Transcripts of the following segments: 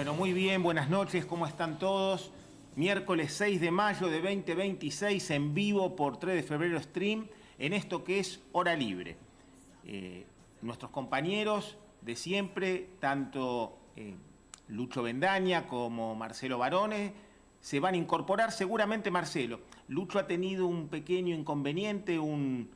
Bueno, muy bien, buenas noches, ¿cómo están todos? Miércoles 6 de mayo de 2026 en vivo por 3 de febrero stream en esto que es Hora Libre. Nuestros compañeros de siempre, tanto Lucho Bendaña como Marcelo Barone, se van a incorporar seguramente Marcelo. Lucho ha tenido un pequeño inconveniente, un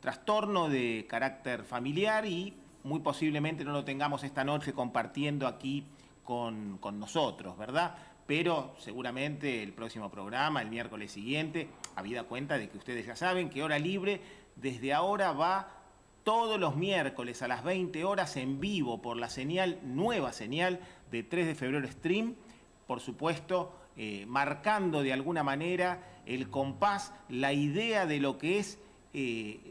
trastorno de carácter familiar y muy posiblemente no lo tengamos esta noche compartiendo aquí con nosotros, ¿verdad? Pero seguramente el próximo programa, el miércoles siguiente, habida cuenta de que ustedes ya saben que Hora Libre desde ahora va todos los miércoles a las 20 horas en vivo por la señal, nueva señal de 3 de febrero stream, por supuesto, marcando de alguna manera el compás, la idea de lo que es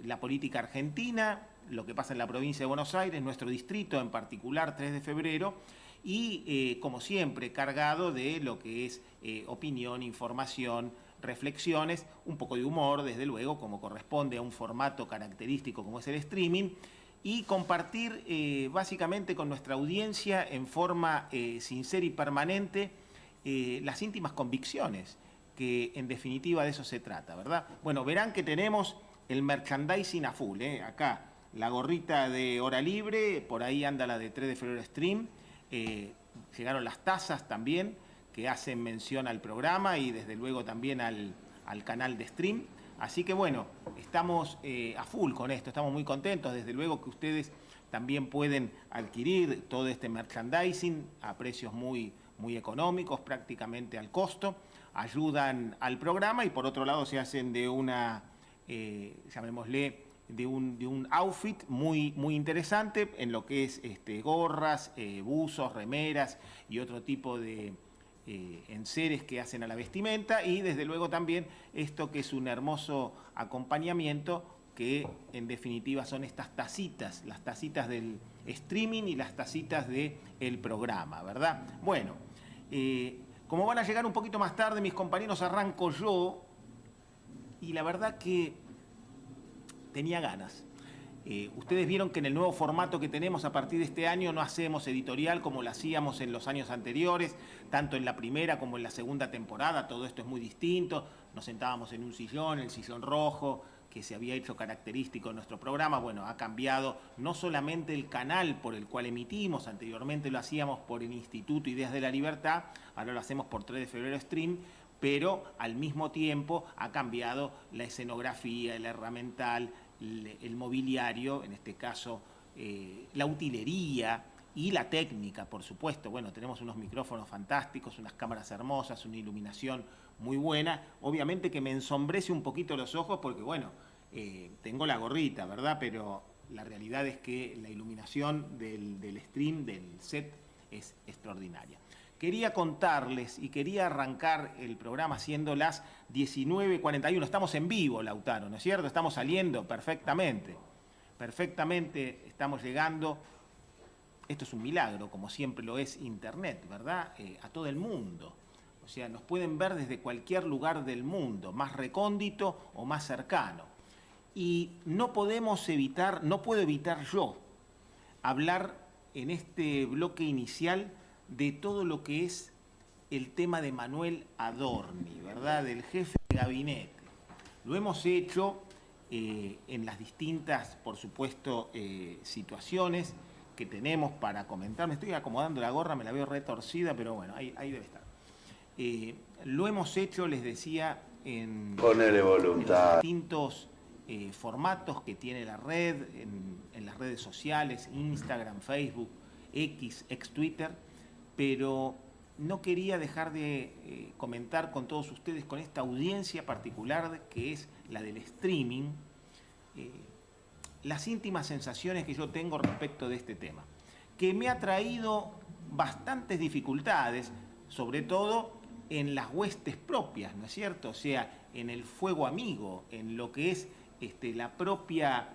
la política argentina, lo que pasa en la provincia de Buenos Aires, nuestro distrito en particular, 3 de febrero, y como siempre cargado de lo que es opinión, información, reflexiones, un poco de humor, desde luego, como corresponde a un formato característico como es el streaming, y compartir básicamente con nuestra audiencia en forma sincera y permanente las íntimas convicciones, que en definitiva de eso se trata, ¿verdad? Bueno, verán que tenemos el merchandising a full, acá la gorrita de Hora Libre, por ahí anda la de 3 de febrero stream, llegaron las tazas también que hacen mención al programa y desde luego también al canal de stream. Así que bueno, estamos a full con esto, estamos muy contentos. Desde luego que ustedes también pueden adquirir todo este merchandising a precios muy económicos, prácticamente al costo. Ayudan al programa y por otro lado se hacen de una, llamémosle, de un outfit muy interesante en lo que es gorras, buzos, remeras y otro tipo de enseres que hacen a la vestimenta, y desde luego también esto que es un hermoso acompañamiento que en definitiva son estas tacitas, las tacitas del streaming y las tacitas del programa, ¿verdad? Bueno, como van a llegar un poquito más tarde mis compañeros, arranco yo, y la verdad que tenía ganas. Ustedes vieron que en el nuevo formato que tenemos a partir de este año no hacemos editorial como lo hacíamos en los años anteriores, tanto en la primera como en la segunda temporada, todo esto es muy distinto. Nos sentábamos en un sillón, el sillón rojo, que se había hecho característico en nuestro programa. Bueno, ha cambiado no solamente el canal por el cual emitimos, anteriormente lo hacíamos por el Instituto Ideas de la Libertad, ahora lo hacemos por 3 de febrero stream, pero al mismo tiempo ha cambiado la escenografía, el herramental, el mobiliario, en este caso la utilería y la técnica, por supuesto. Bueno, tenemos unos micrófonos fantásticos, unas cámaras hermosas, una iluminación muy buena. Obviamente que me ensombrece un poquito los ojos porque, bueno, tengo la gorrita, ¿verdad? Pero la realidad es que la iluminación del stream, del set, es extraordinaria. Quería contarles y quería arrancar el programa siendo las 19:41. Estamos en vivo, Lautaro, ¿no es cierto? Estamos saliendo perfectamente. Perfectamente estamos llegando. Esto es un milagro, como siempre lo es Internet, ¿verdad? A todo el mundo. O sea, nos pueden ver desde cualquier lugar del mundo, más recóndito o más cercano. Y no podemos evitar, no puedo evitar yo hablar en este bloque inicial de todo lo que es el tema de Manuel Adorni, ¿verdad? Del jefe de gabinete. Lo hemos hecho en las distintas, por supuesto, situaciones que tenemos para comentar. Me estoy acomodando la gorra, me la veo retorcida, pero bueno, ahí debe estar. Lo hemos hecho, les decía, en los distintos formatos que tiene la red, en las redes sociales, Instagram, Facebook, ex Twitter, pero no quería dejar de comentar con todos ustedes, con esta audiencia particular que es la del streaming, las íntimas sensaciones que yo tengo respecto de este tema, que me ha traído bastantes dificultades, sobre todo en las huestes propias, ¿no es cierto? O sea, en el fuego amigo, en lo que es la propia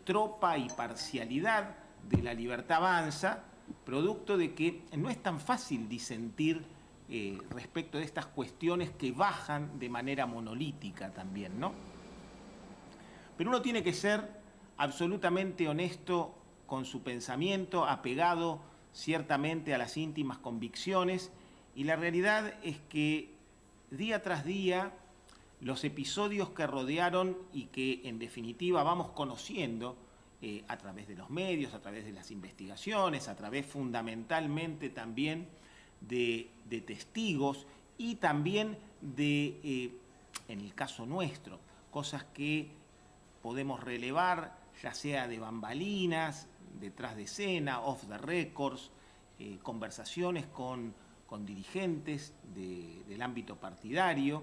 tropa y parcialidad de La Libertad Avanza, producto de que no es tan fácil disentir respecto de estas cuestiones que bajan de manera monolítica también, ¿no? Pero uno tiene que ser absolutamente honesto con su pensamiento, apegado ciertamente a las íntimas convicciones, y la realidad es que día tras día los episodios que rodearon y que en definitiva vamos conociendo a través de los medios, a través de las investigaciones, a través fundamentalmente también de testigos y también de, en el caso nuestro, cosas que podemos relevar, ya sea de bambalinas, detrás de escena, off the records, conversaciones con dirigentes del ámbito partidario,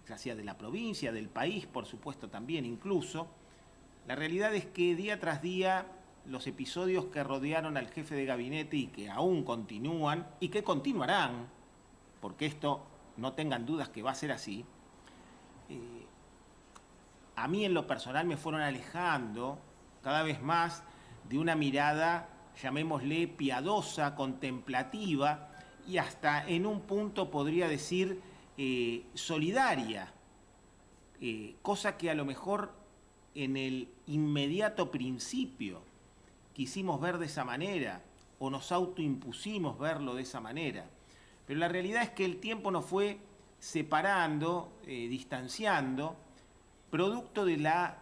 ya sea de la provincia, del país, por supuesto también incluso. La realidad es que día tras día los episodios que rodearon al jefe de gabinete y que aún continúan y que continuarán, porque esto no tengan dudas que va a ser así, a mí en lo personal me fueron alejando cada vez más de una mirada, llamémosle piadosa, contemplativa y hasta en un punto podría decir solidaria, cosa que a lo mejor en el inmediato principio quisimos ver de esa manera o nos autoimpusimos verlo de esa manera. Pero la realidad es que el tiempo nos fue separando, distanciando, producto de la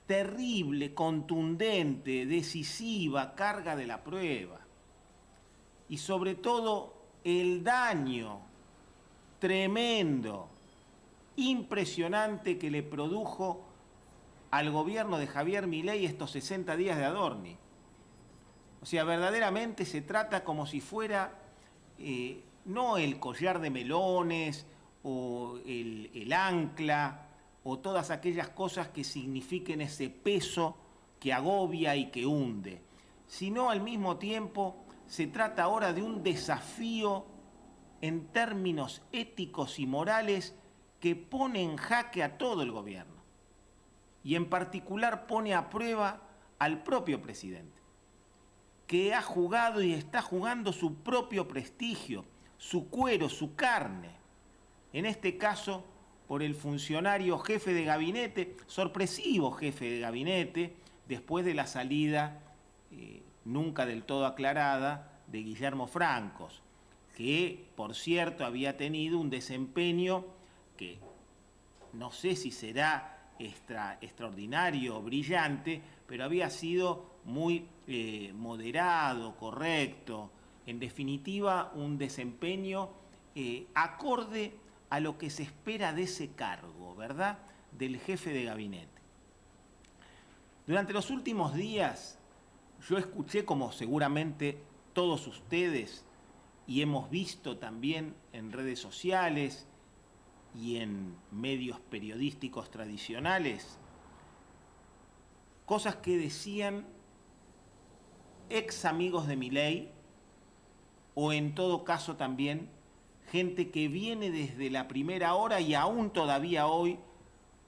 terrible, contundente, decisiva carga de la prueba. Y sobre todo el daño tremendo, impresionante que le produjo al gobierno de Javier Milei estos 60 días de Adorni. O sea, verdaderamente se trata como si fuera no el collar de melones o el ancla o todas aquellas cosas que signifiquen ese peso que agobia y que hunde, sino al mismo tiempo se trata ahora de un desafío en términos éticos y morales que pone en jaque a todo el gobierno y en particular pone a prueba al propio presidente, que ha jugado y está jugando su propio prestigio, su cuero, su carne, en este caso por el funcionario jefe de gabinete, sorpresivo jefe de gabinete, después de la salida nunca del todo aclarada de Guillermo Francos, que por cierto había tenido un desempeño que no sé si será extraordinario o brillante, pero había sido muy moderado, correcto, en definitiva un desempeño acorde a lo que se espera de ese cargo, ¿verdad?, del jefe de gabinete. Durante los últimos días yo escuché, como seguramente todos ustedes, y hemos visto también en redes sociales y en medios periodísticos tradicionales, cosas que decían ex amigos de Milei, o en todo caso también gente que viene desde la primera hora y aún todavía hoy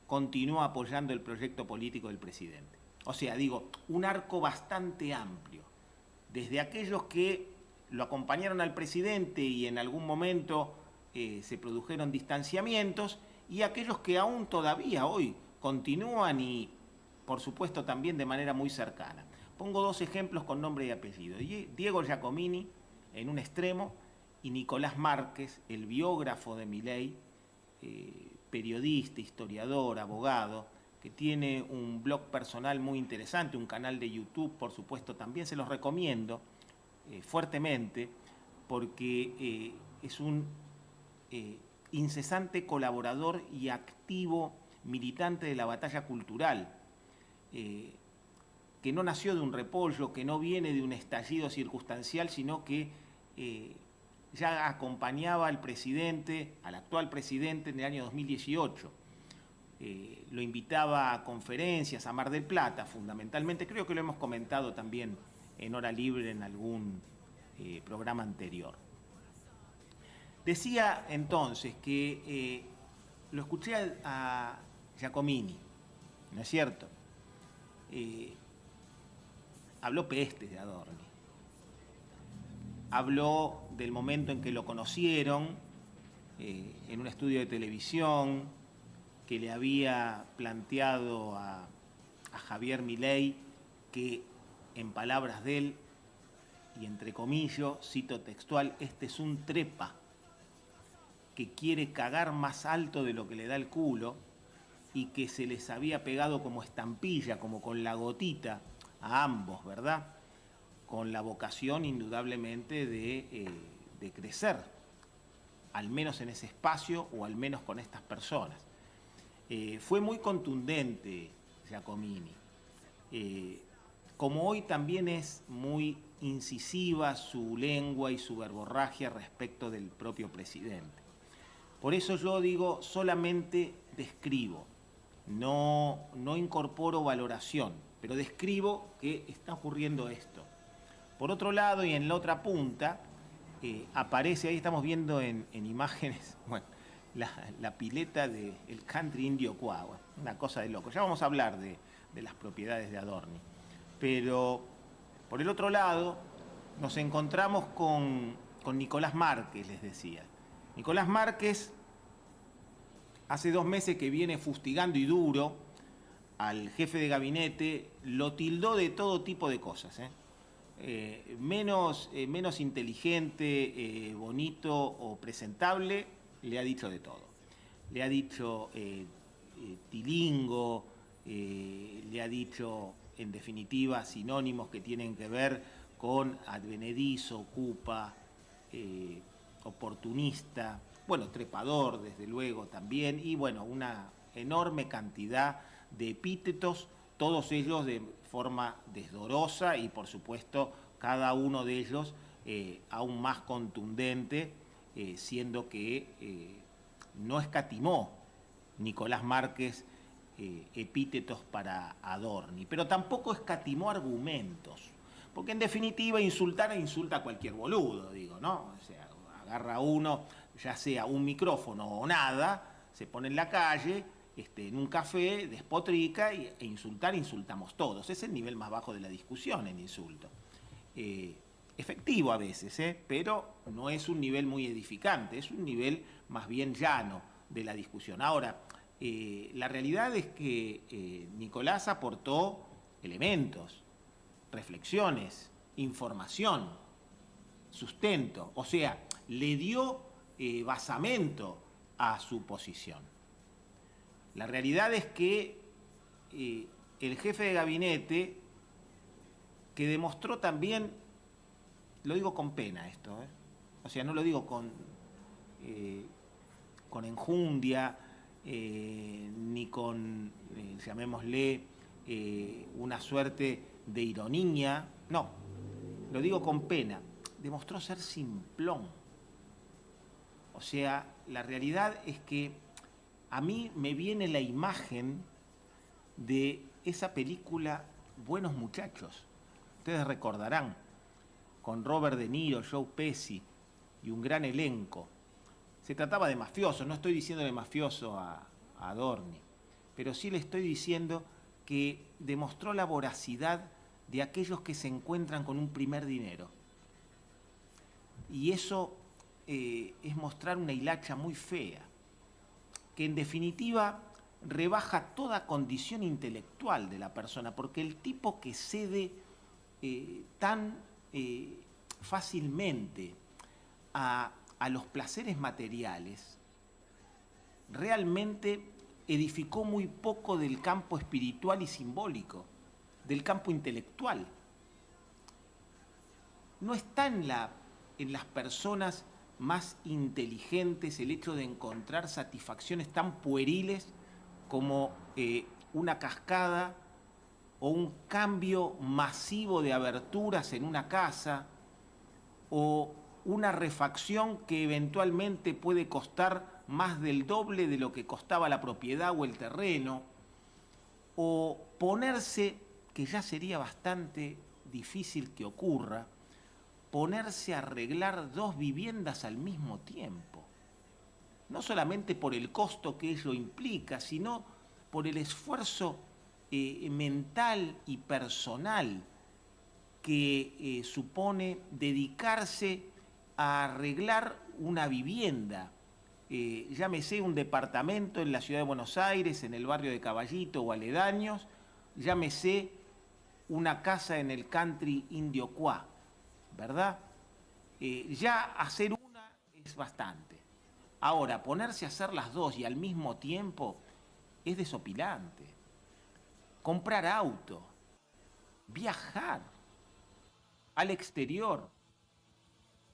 continúa apoyando el proyecto político del presidente. O sea, digo, un arco bastante amplio, desde aquellos que lo acompañaron al presidente y en algún momento se produjeron distanciamientos, y aquellos que aún todavía hoy continúan y, por supuesto, también de manera muy cercana. Pongo dos ejemplos con nombre y apellido. Diego Giacomini, en un extremo, y Nicolás Márquez, el biógrafo de Milei, periodista, historiador, abogado, que tiene un blog personal muy interesante, un canal de YouTube, por supuesto, también se los recomiendo fuertemente, porque es un incesante colaborador y activo militante de la batalla cultural, que no nació de un repollo, que no viene de un estallido circunstancial, sino que ya acompañaba al presidente, al actual presidente, en el año 2018. Lo invitaba a conferencias, a Mar del Plata, fundamentalmente. Creo que lo hemos comentado también en Hora Libre en algún programa anterior. Decía entonces que lo escuché a Giacomini, ¿no es cierto? Habló pestes de Adorni. Habló del momento en que lo conocieron en un estudio de televisión, que le había planteado a Javier Milei que, en palabras de él, y entre comillas, cito textual, este es un trepa que quiere cagar más alto de lo que le da el culo y que se les había pegado como estampilla, como con la gotita a ambos, ¿verdad? Con la vocación indudablemente de crecer, al menos en ese espacio o al menos con estas personas. Fue muy contundente Giacomini. Como hoy también es muy incisiva su lengua y su verborragia respecto del propio presidente. Por eso yo digo, solamente describo, no incorporo valoración, pero describo que está ocurriendo esto. Por otro lado, y en la otra punta, aparece, ahí estamos viendo en imágenes, bueno, la pileta del country indio Cuagua, una cosa de loco. Ya vamos a hablar de las propiedades de Adorni. Pero, por el otro lado, nos encontramos con Nicolás Márquez, les decía. Nicolás Márquez hace 2 meses que viene fustigando y duro al jefe de gabinete, lo tildó de todo tipo de cosas, menos inteligente, bonito o presentable, le ha dicho de todo. Le ha dicho tilingo, le ha dicho, en definitiva, sinónimos que tienen que ver con advenedizo, ocupa, oportunista, bueno, trepador, desde luego, también, y bueno, una enorme cantidad de epítetos, todos ellos de forma desdorosa y, por supuesto, cada uno de ellos aún más contundente, siendo que no escatimó Nicolás Márquez epítetos para Adorni, pero tampoco escatimó argumentos, porque en definitiva insulta a cualquier boludo, digo, ¿no? O sea, agarra uno, ya sea un micrófono o nada, se pone en la calle, en un café, despotrica e insultamos todos. Es el nivel más bajo de la discusión, el insulto. Efectivo a veces, pero no es un nivel muy edificante, es un nivel más bien llano de la discusión. Ahora, la realidad es que Nicolás aportó elementos, reflexiones, información, sustento, o sea, le dio basamento a su posición. La realidad es que el jefe de gabinete, que demostró también, lo digo con pena esto, o sea, no lo digo con enjundia, ni con, llamémosle, una suerte de ironía, no, lo digo con pena, demostró ser simplón. O sea, la realidad es que a mí me viene la imagen de esa película Buenos Muchachos. Ustedes recordarán, con Robert De Niro, Joe Pesci y un gran elenco. Se trataba de mafiosos, no estoy diciendo de mafioso a Adorni, pero sí le estoy diciendo que demostró la voracidad de aquellos que se encuentran con un primer dinero. Y eso es mostrar una hilacha muy fea, que en definitiva rebaja toda condición intelectual de la persona, porque el tipo que cede tan fácilmente a los placeres materiales, realmente edificó muy poco del campo espiritual y simbólico, del campo intelectual. No está en las personas más inteligentes el hecho de encontrar satisfacciones tan pueriles como una cascada o un cambio masivo de aberturas en una casa o una refacción que eventualmente puede costar más del doble de lo que costaba la propiedad o el terreno, o ponerse, que ya sería bastante difícil que ocurra, ponerse a arreglar 2 viviendas al mismo tiempo. No solamente por el costo que ello implica, sino por el esfuerzo mental y personal que supone dedicarse a arreglar una vivienda, llámese un departamento en la ciudad de Buenos Aires, en el barrio de Caballito o aledaños, llámese una casa en el country indio Cuá. ¿verdad? Ya hacer una es bastante. Ahora, ponerse a hacer las dos y al mismo tiempo es desopilante. Comprar auto, viajar al exterior,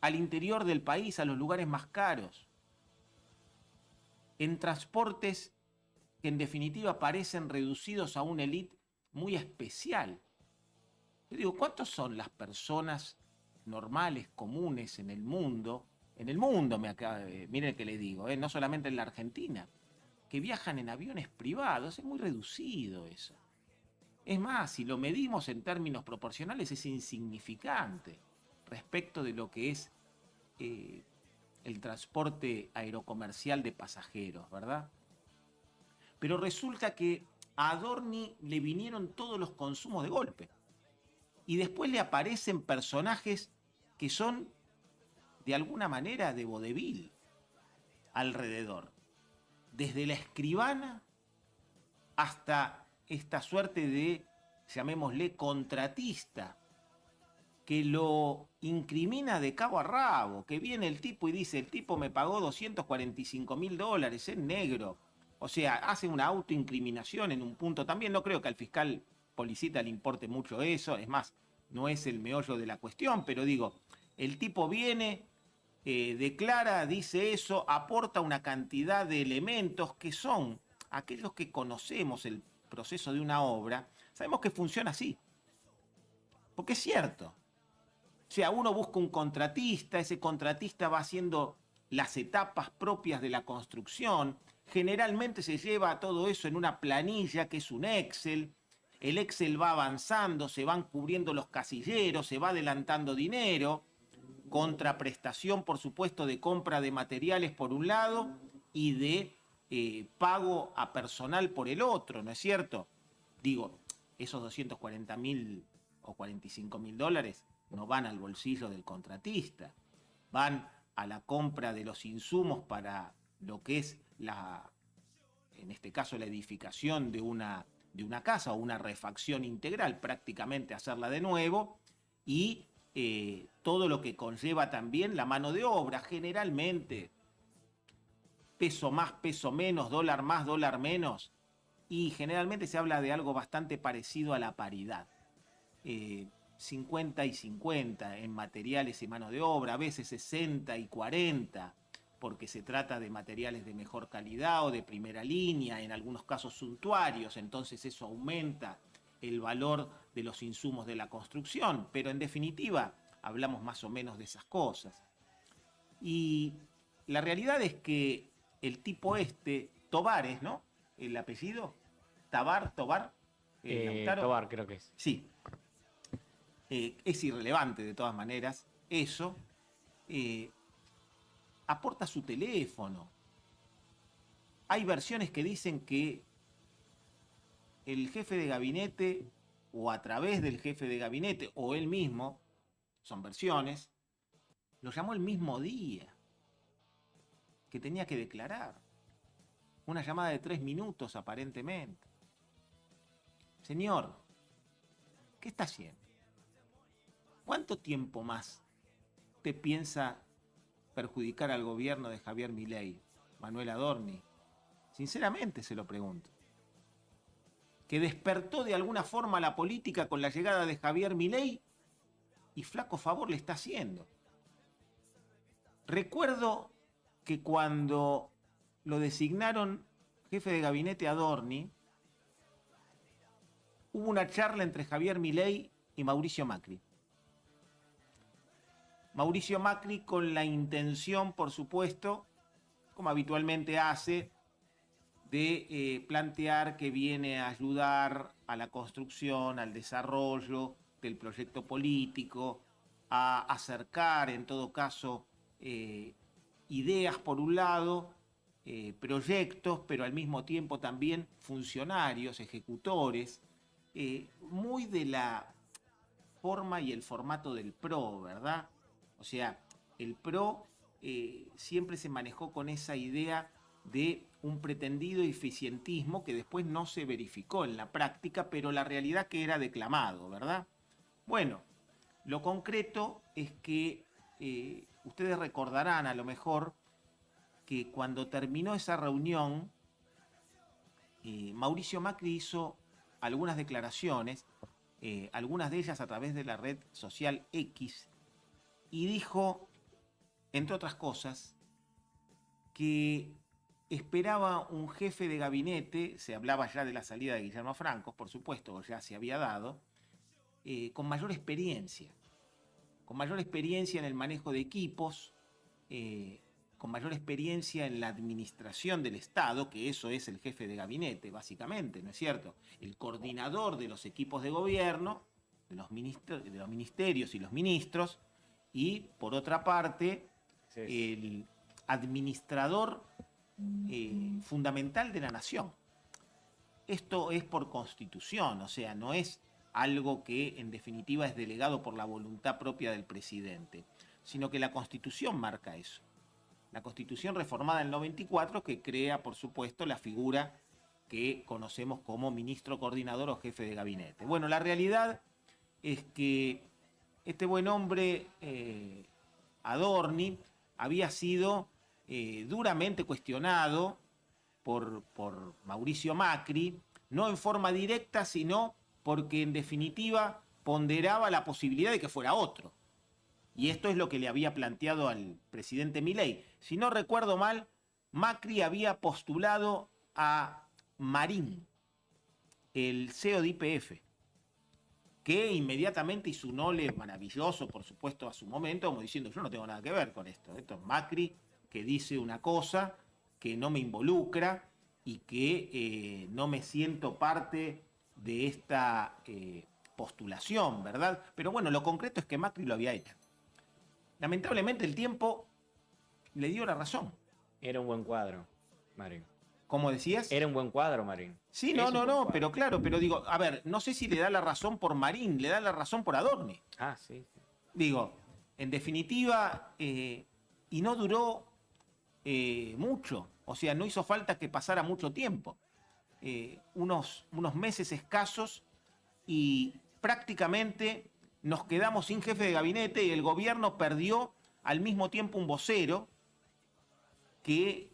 al interior del país, a los lugares más caros, en transportes que en definitiva parecen reducidos a una élite muy especial. Yo digo, ¿cuántos son las personas normales, comunes en el mundo? En el mundo, miren que le digo, no solamente en la Argentina, que viajan en aviones privados. Es muy reducido eso. Es más, si lo medimos en términos proporcionales, es insignificante respecto de lo que es el transporte aerocomercial de pasajeros, ¿verdad? Pero resulta que a Adorni le vinieron todos los consumos de golpe. Y después le aparecen personajes que son, de alguna manera, de vodevil alrededor. Desde la escribana hasta esta suerte de, llamémosle, contratista, que lo incrimina de cabo a rabo, que viene el tipo y dice, el tipo me pagó $245.000 en negro. O sea, hace una autoincriminación en un punto. También no creo que al fiscal Policita le importe mucho eso, es más, no es el meollo de la cuestión, pero digo, el tipo viene, declara, dice eso, aporta una cantidad de elementos que son aquellos que conocemos el proceso de una obra, sabemos que funciona así. Porque es cierto. O sea, uno busca un contratista, ese contratista va haciendo las etapas propias de la construcción, generalmente se lleva todo eso en una planilla que es un Excel, el Excel va avanzando, se van cubriendo los casilleros, se va adelantando dinero, contraprestación, por supuesto, de compra de materiales por un lado y de pago a personal por el otro, ¿no es cierto? Digo, esos 240.000 o $45.000 no van al bolsillo del contratista, van a la compra de los insumos para lo que es en este caso la edificación de una casa o una refacción integral, prácticamente hacerla de nuevo, y todo lo que conlleva también la mano de obra, generalmente peso más, peso menos, dólar más, dólar menos, y generalmente se habla de algo bastante parecido a la paridad. 50 y 50 en materiales y mano de obra, a veces 60 y 40, porque se trata de materiales de mejor calidad o de primera línea, en algunos casos suntuarios, entonces eso aumenta el valor de los insumos de la construcción, pero en definitiva hablamos más o menos de esas cosas. Y la realidad es que el tipo Tovares, ¿no? El apellido, Tobar, Tobar creo que es. Sí. Es irrelevante de todas maneras. Eso aporta su teléfono. Hay versiones que dicen que el jefe de gabinete, o a través del jefe de gabinete, o él mismo, son versiones, lo llamó el mismo día que tenía que declarar. Una llamada de 3 minutos aparentemente. Señor, ¿qué está haciendo? ¿Cuánto tiempo más te piensa perjudicar al gobierno de Javier Milei, Manuel Adorni? Sinceramente se lo pregunto. Que despertó de alguna forma la política con la llegada de Javier Milei y flaco favor le está haciendo. Recuerdo que cuando lo designaron jefe de gabinete Adorni, hubo una charla entre Javier Milei y Mauricio Macri. Mauricio Macri con la intención, por supuesto, como habitualmente hace, de plantear que viene a ayudar a la construcción, al desarrollo del proyecto político, a acercar, en todo caso, ideas por un lado, proyectos, pero al mismo tiempo también funcionarios, ejecutores, muy de la forma y el formato del PRO, ¿verdad? O sea, el PRO siempre se manejó con esa idea de un pretendido eficientismo que después no se verificó en la práctica, pero la realidad que era declamado, ¿verdad? Bueno, Lo concreto es que ustedes recordarán a lo mejor que cuando terminó esa reunión, Mauricio Macri hizo algunas declaraciones, algunas de ellas a través de la red social X, y dijo, entre otras cosas, que esperaba un jefe de gabinete, se hablaba ya de la salida de Guillermo Franco, por supuesto, ya se había dado, con mayor experiencia en el manejo de equipos, con mayor experiencia en la administración del Estado, que eso es el jefe de gabinete, básicamente, ¿no es cierto? El coordinador de los equipos de gobierno, de los ministerios y los ministros, y por otra parte, el administrador fundamental de la nación. Esto es por constitución, o sea, no es algo que en definitiva es delegado por la voluntad propia del presidente, sino que la Constitución marca eso. La Constitución reformada en el 94 que crea, por supuesto, la figura que conocemos como ministro coordinador o jefe de gabinete. Bueno, la realidad es que este buen hombre, Adorni, había sido duramente cuestionado por Mauricio Macri, no en forma directa, sino porque en definitiva ponderaba la posibilidad de que fuera otro. Y esto es lo que le había planteado al presidente Milei. Si no recuerdo mal, Macri había postulado a Marín, el CEO de YPF, que inmediatamente hizo un ole maravilloso, por supuesto, a su momento, como diciendo, yo no tengo nada que ver con esto. Esto es Macri que dice una cosa que no me involucra y que no me siento parte de esta postulación, ¿verdad? Pero bueno, lo concreto es que Macri lo había hecho. Lamentablemente el tiempo le dio la razón. Era un buen cuadro, Marín. ¿Cómo decías? Era un buen cuadro, Marín. Sí, no, pero claro, pero digo, a ver, no sé si le da la razón por Marín, le da la razón por Adorni. Ah, sí. Digo, en definitiva, y no duró mucho, o sea, no hizo falta que pasara mucho tiempo, unos meses escasos, y prácticamente nos quedamos sin jefe de gabinete y el gobierno perdió al mismo tiempo un vocero que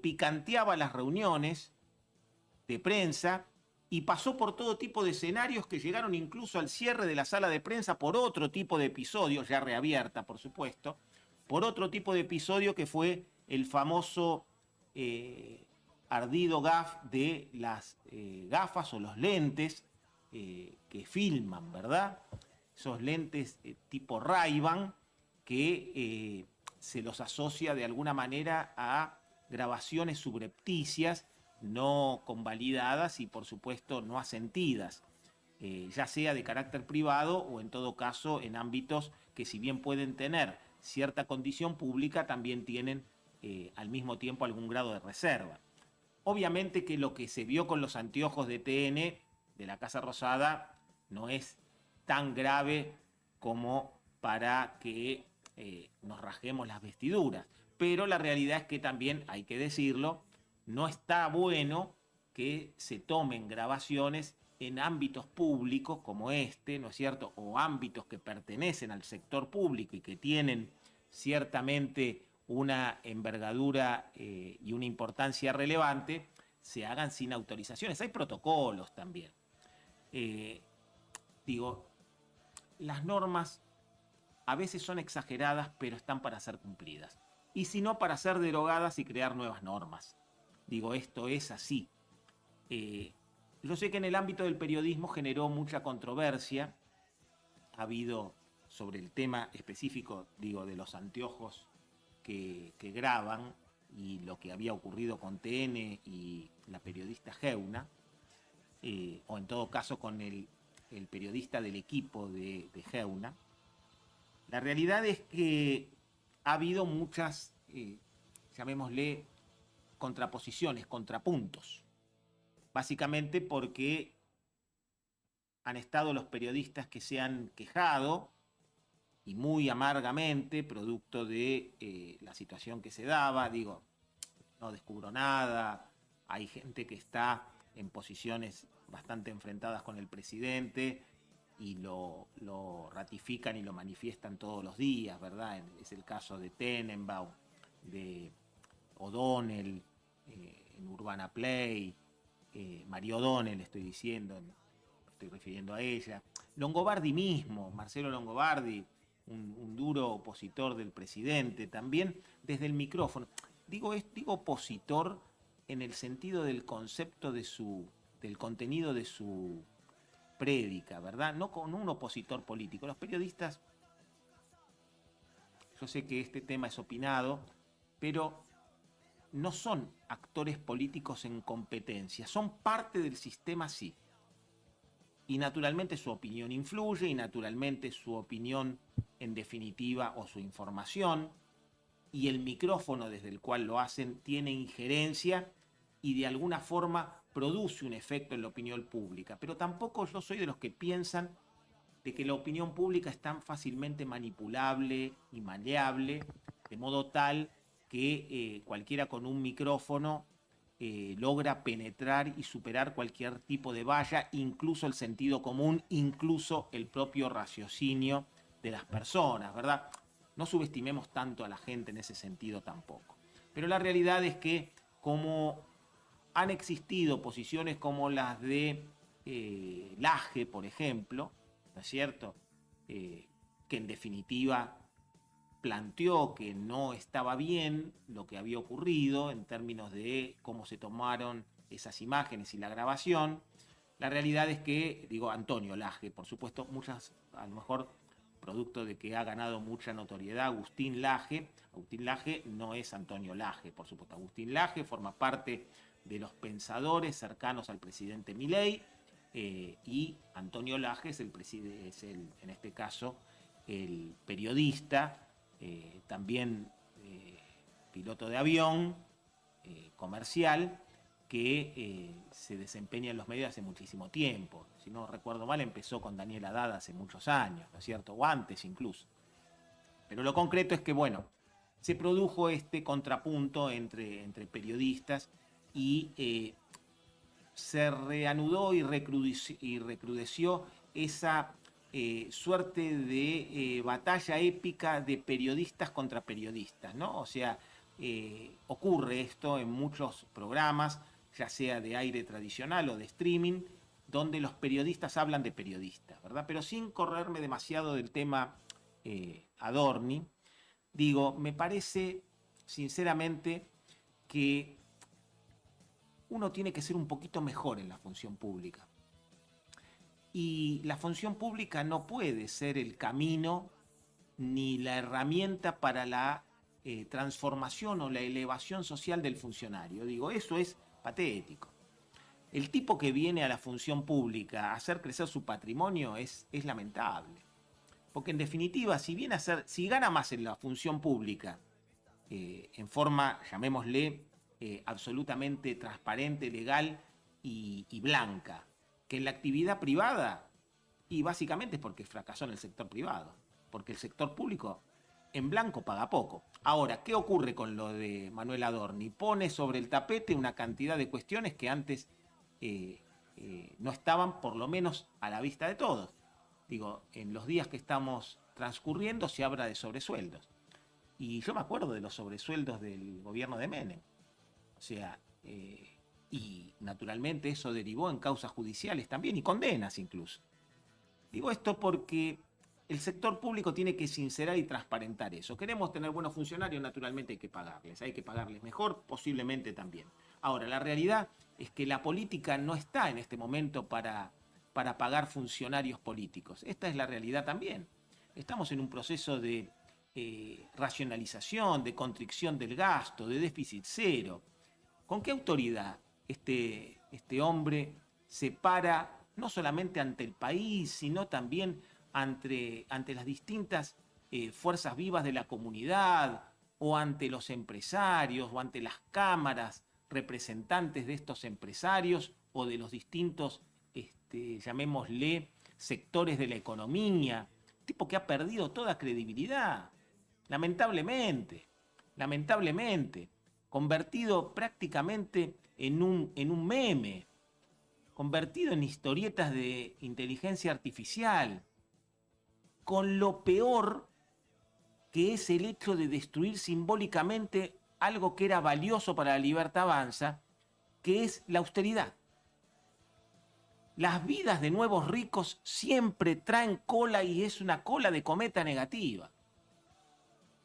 picanteaba las reuniones de prensa y pasó por todo tipo de escenarios que llegaron incluso al cierre de la sala de prensa por otro tipo de episodio, ya reabierta por supuesto, por otro tipo de episodio que fue el famoso ardido gaf de las gafas o los lentes que filman, ¿verdad? Esos lentes tipo Ray-Ban que se los asocia de alguna manera a grabaciones subrepticias no convalidadas y por supuesto no asentidas, ya sea de carácter privado o en todo caso en ámbitos que si bien pueden tener cierta condición pública, también tienen al mismo tiempo algún grado de reserva. Obviamente que lo que se vio con los anteojos de TN de la Casa Rosada no es tan grave como para que nos rasguemos las vestiduras, pero la realidad es que también, hay que decirlo, no está bueno que se tomen grabaciones en ámbitos públicos como este, ¿no es cierto?, o ámbitos que pertenecen al sector público y que tienen ciertamente una envergadura y una importancia relevante, se hagan sin autorizaciones. Hay protocolos también. Digo, las normas a veces son exageradas, pero están para ser cumplidas. Y si no, para ser derogadas y crear nuevas normas. Digo, esto es así. Yo sé que en el ámbito del periodismo generó mucha controversia. Ha habido sobre el tema específico, digo, de los anteojos que graban y lo que había ocurrido con TN y la periodista Geuna, o en todo caso con el periodista del equipo de Geuna. La realidad es que ha habido muchas, llamémosle, contraposiciones, contrapuntos. Básicamente porque han estado los periodistas que se han quejado, y muy amargamente, producto de la situación que se daba. Digo, no descubro nada, hay gente que está en posiciones bastante enfrentadas con el presidente, y lo ratifican y lo manifiestan todos los días, ¿verdad? Es el caso de Tenenbaum, de O'Donnell, en Urbana Play, Mario O'Donnell estoy diciendo, estoy refiriendo a ella. Longobardi mismo, Marcelo Longobardi, un duro opositor del presidente, también desde el micrófono. Digo opositor en el sentido del concepto del contenido de su prédica, ¿verdad? No con un opositor político. Los periodistas, yo sé que este tema es opinado, pero no son actores políticos en competencia, son parte del sistema, sí. Y naturalmente su opinión influye, y naturalmente su opinión, en definitiva, o su información, y el micrófono desde el cual lo hacen tiene injerencia y de alguna forma produce un efecto en la opinión pública. Pero tampoco yo soy de los que piensan de que la opinión pública es tan fácilmente manipulable y maleable, de modo tal que cualquiera con un micrófono logra penetrar y superar cualquier tipo de valla, incluso el sentido común, incluso el propio raciocinio de las personas, ¿verdad? No subestimemos tanto a la gente en ese sentido tampoco. Pero la realidad es que como han existido posiciones como las de Laje, por ejemplo, ¿no es cierto? Que en definitiva planteó que no estaba bien lo que había ocurrido en términos de cómo se tomaron esas imágenes y la grabación. La realidad es que, digo, Antonio Laje, por supuesto, muchas, a lo mejor producto de que ha ganado mucha notoriedad, Agustín Laje no es Antonio Laje, por supuesto. Agustín Laje forma parte de los pensadores cercanos al presidente Milei, y Antonio Laje es en este caso, el periodista, también piloto de avión, comercial, que se desempeña en los medios hace muchísimo tiempo. Si no recuerdo mal, empezó con Daniel Haddad hace muchos años, ¿no es cierto? O antes incluso. Pero lo concreto es que, bueno, se produjo este contrapunto entre periodistas y se reanudó y recrudeció esa suerte de batalla épica de periodistas contra periodistas, ¿no? O sea, ocurre esto en muchos programas, ya sea de aire tradicional o de streaming, donde los periodistas hablan de periodistas, ¿verdad? Pero sin correrme demasiado del tema Adorni, digo, me parece sinceramente que uno tiene que ser un poquito mejor en la función pública. Y la función pública no puede ser el camino ni la herramienta para la transformación o la elevación social del funcionario. Digo, eso es patético. El tipo que viene a la función pública a hacer crecer su patrimonio es lamentable. Porque en definitiva, si gana más en la función pública, en forma, llamémosle, absolutamente transparente, legal y blanca, que en la actividad privada, y básicamente es porque fracasó en el sector privado, porque el sector público en blanco paga poco. Ahora, ¿qué ocurre con lo de Manuel Adorni? Pone sobre el tapete una cantidad de cuestiones que antes no estaban, por lo menos a la vista de todos. Digo, en los días que estamos transcurriendo se habla de sobresueldos. Y yo me acuerdo de los sobresueldos del gobierno de Menem. O sea, y naturalmente eso derivó en causas judiciales también y condenas incluso. Digo esto porque el sector público tiene que sincerar y transparentar eso. Queremos tener buenos funcionarios, naturalmente hay que pagarles mejor, posiblemente también. Ahora, la realidad es que la política no está en este momento para pagar funcionarios políticos. Esta es la realidad también. Estamos en un proceso de racionalización, de constricción del gasto, de déficit cero. ¿Con qué autoridad este hombre se para no solamente ante el país, sino también ante las distintas fuerzas vivas de la comunidad, o ante los empresarios, o ante las cámaras representantes de estos empresarios, o de los distintos, llamémosle, sectores de la economía? Tipo que ha perdido toda credibilidad, lamentablemente, convertido prácticamente en un meme. convertido en historietas de inteligencia artificial, con lo peor que es el hecho de destruir simbólicamente algo que era valioso para la libertad avanza, que es la austeridad. Las vidas de nuevos ricos siempre traen cola y es una cola de cometa negativa.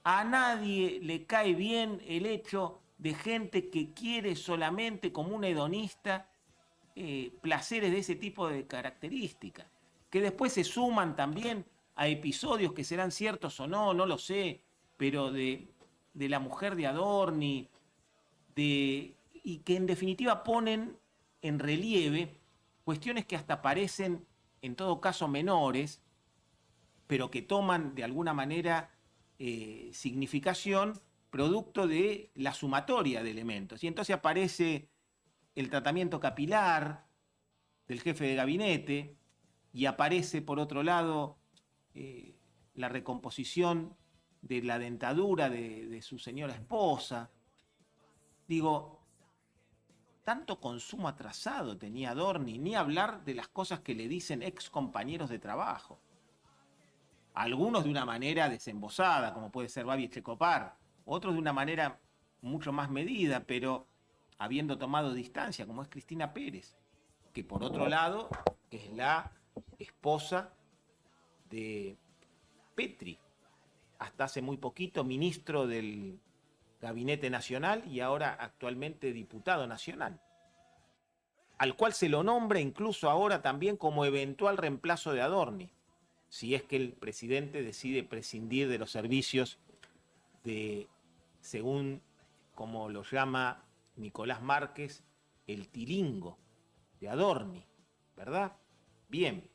A nadie le cae bien el hecho de gente que quiere solamente como un hedonista placeres de ese tipo de características, que después se suman también a episodios que serán ciertos o no, no lo sé, pero de la mujer de Adorni, y que en definitiva ponen en relieve cuestiones que hasta parecen en todo caso menores, pero que toman de alguna manera significación producto de la sumatoria de elementos. Y entonces aparece el tratamiento capilar del jefe de gabinete y aparece por otro lado la recomposición de la dentadura de su señora esposa. Digo, tanto consumo atrasado tenía Adorni, ni hablar de las cosas que le dicen ex compañeros de trabajo. Algunos de una manera desembosada, como puede ser Babi Echecopar, otros de una manera mucho más medida, pero habiendo tomado distancia, como es Cristina Pérez, que por otro lado es la esposa de Petri, hasta hace muy poquito ministro del Gabinete Nacional y ahora actualmente diputado nacional, al cual se lo nombra incluso ahora también como eventual reemplazo de Adorni, si es que el presidente decide prescindir de los servicios de, según como lo llama Nicolás Márquez, el tilingo de Adorni, ¿verdad? Bien.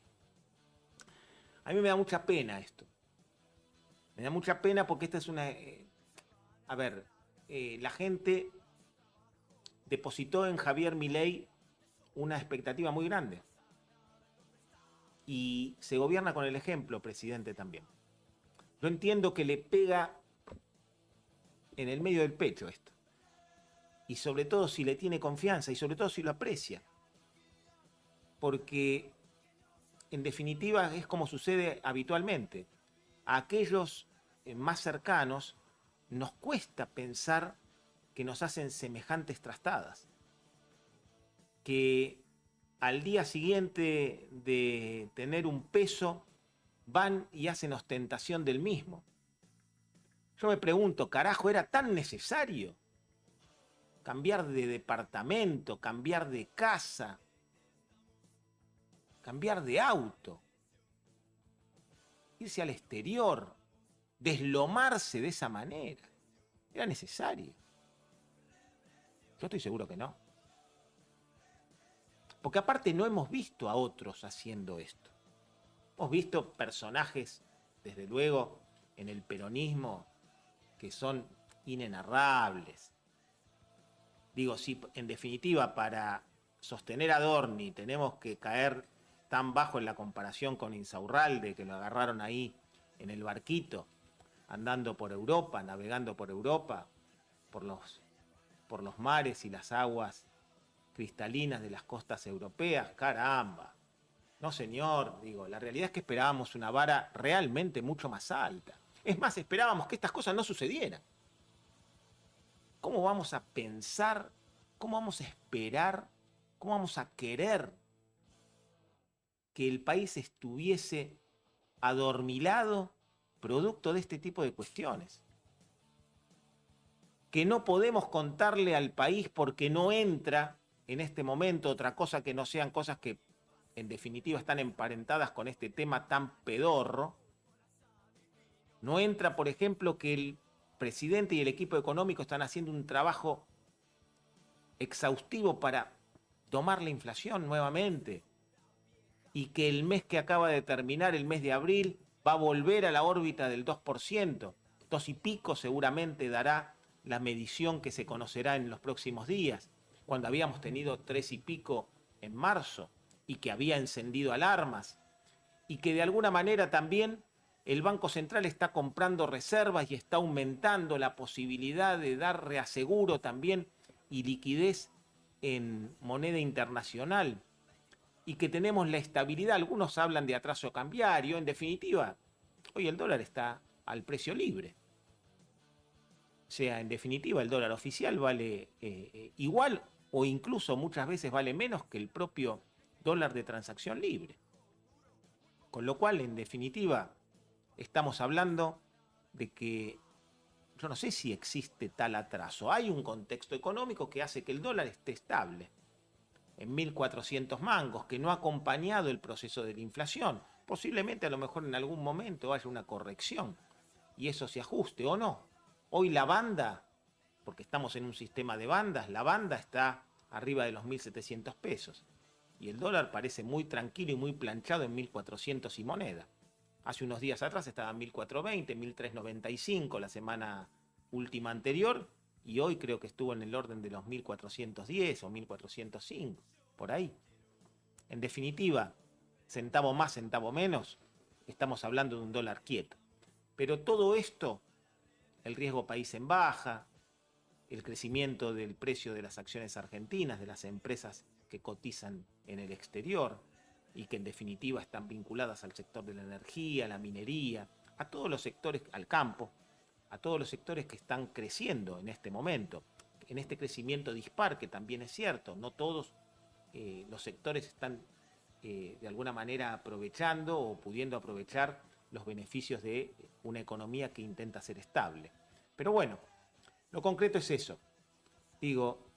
A mí me da mucha pena esto. Me da mucha pena porque esta es una... la gente depositó en Javier Milei una expectativa muy grande. Y se gobierna con el ejemplo, presidente, también. Yo entiendo que le pega en el medio del pecho esto. Y sobre todo si le tiene confianza y sobre todo si lo aprecia. Porque, en definitiva, es como sucede habitualmente. A aquellos más cercanos nos cuesta pensar que nos hacen semejantes trastadas. Que al día siguiente de tener un peso, van y hacen ostentación del mismo. Yo me pregunto, carajo, ¿era tan necesario cambiar de departamento, cambiar de casa, cambiar de auto, irse al exterior, deslomarse de esa manera? ¿Era necesario? Yo estoy seguro que no. Porque aparte no hemos visto a otros haciendo esto. Hemos visto personajes, desde luego, en el peronismo, que son inenarrables. Digo, si en definitiva para sostener a Adorni tenemos que caer tan bajo en la comparación con Insaurralde, que lo agarraron ahí en el barquito, andando por Europa, navegando por Europa, por los mares y las aguas cristalinas de las costas europeas, caramba. No, señor, digo, la realidad es que esperábamos una vara realmente mucho más alta. Es más, esperábamos que estas cosas no sucedieran. ¿Cómo vamos a pensar, cómo vamos a esperar, cómo vamos a querer que el país estuviese adormilado producto de este tipo de cuestiones? Que no podemos contarle al país porque no entra en este momento otra cosa que no sean cosas que en definitiva están emparentadas con este tema tan pedorro. No entra, por ejemplo, que el presidente y el equipo económico están haciendo un trabajo exhaustivo para domar la inflación nuevamente y que el mes que acaba de terminar, el mes de abril, va a volver a la órbita del 2%. 2 y pico seguramente dará la medición que se conocerá en los próximos días, cuando habíamos tenido 3 y pico en marzo y que había encendido alarmas y que de alguna manera también el Banco Central está comprando reservas y está aumentando la posibilidad de dar reaseguro también y liquidez en moneda internacional y que tenemos la estabilidad. Algunos hablan de atraso cambiario. En definitiva, hoy el dólar está al precio libre. O sea, en definitiva, el dólar oficial vale igual o incluso muchas veces vale menos que el propio dólar de transacción libre. Con lo cual, en definitiva, estamos hablando de que yo no sé si existe tal atraso. Hay un contexto económico que hace que el dólar esté estable en 1.400 mangos, que no ha acompañado el proceso de la inflación. Posiblemente a lo mejor en algún momento haya una corrección y eso se ajuste o no. Hoy la banda, porque estamos en un sistema de bandas, la banda está arriba de los 1.700 pesos. Y el dólar parece muy tranquilo y muy planchado en 1.400 y moneda. Hace unos días atrás estaba en 1.420, 1.395 la semana última anterior, y hoy creo que estuvo en el orden de los 1.410 o 1.405, por ahí. En definitiva, centavo más, centavo menos, estamos hablando de un dólar quieto. Pero todo esto, el riesgo país en baja, el crecimiento del precio de las acciones argentinas, de las empresas que cotizan en el exterior y que en definitiva están vinculadas al sector de la energía, la minería, a todos los sectores, al campo, a todos los sectores que están creciendo en este momento, en este crecimiento dispar, que también es cierto, no todos los sectores están de alguna manera aprovechando o pudiendo aprovechar los beneficios de una economía que intenta ser estable. Pero bueno, lo concreto es eso. Digo,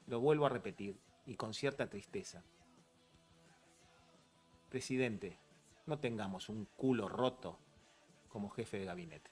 lo vuelvo a repetir y con cierta tristeza. Presidente, no tengamos un culo roto como jefe de gabinete.